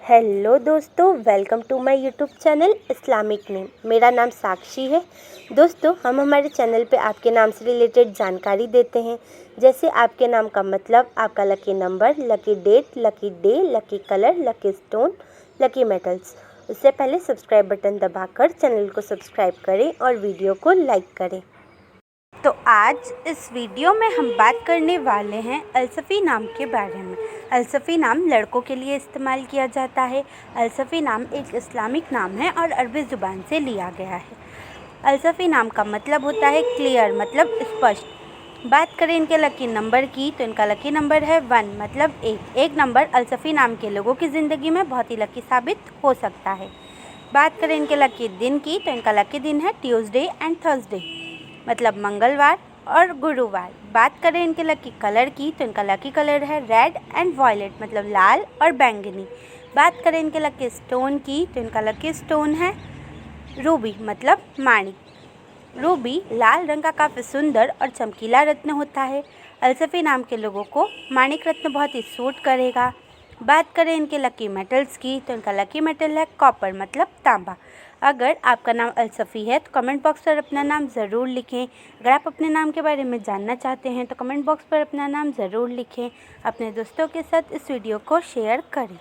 Hello दोस्तों, welcome to my YouTube channel Islamic name. मेरा नाम साक्षी है। दोस्तों, हम हमारे चैनल पे आपके नाम से रिलेटेड जानकारी देते हैं, जैसे आपके नाम का मतलब, आपका lucky number, lucky date, lucky day, lucky colour, lucky stone, lucky metals. उससे पहले सब्सक्राइब बटन दबाकर चैनल को सब्सक्राइब करें और वीडियो को लाइक करें। तो आज इस वीडियो में हम बात करने वाले हैं अलसफ़ी नाम के बारे में। अलसफ़ी नाम लड़कों के लिए इस्तेमाल किया जाता है। अलसफ़ी नाम एक इस्लामिक नाम है और अरबी ज़ुबान से लिया गया है। अलसफ़ी नाम का मतलब होता है क्लियर, मतलब स्पष्ट। बात करें इनके लकी नंबर की, तो इनका लकी नंबर है 1, मतलब एक नंबर अलसफ़ी नाम के लोगों की ज़िंदगी में बहुत ही लकी साबित हो सकता है। बात करें इनके लकी दिन की, तो इनका लकी दिन है ट्यूसडे एंड थर्सडे, मतलब मंगलवार और गुरुवार। बात करें इनके लकी कलर की, तो इनका लकी कलर है रेड एंड वॉयलेट, मतलब लाल और बैंगनी। बात करें इनके लकी स्टोन की, तो इनका लकी स्टोन है रूबी, मतलब माणिक। रूबी लाल रंग का काफ़ी सुंदर और चमकीला रत्न होता है। अलसफ़ी नाम के लोगों को माणिक रत्न बहुत ही सूट करेगा। बात करें इनके लकी मेटल्स की, तो इनका लकी मेटल है कॉपर, मतलब तांबा। अगर आपका नाम अलसफ़ी है तो कमेंट बॉक्स पर अपना नाम ज़रूर लिखें। अगर आप अपने नाम के बारे में जानना चाहते हैं तो कमेंट बॉक्स पर अपना नाम ज़रूर लिखें। अपने दोस्तों के साथ इस वीडियो को शेयर करें।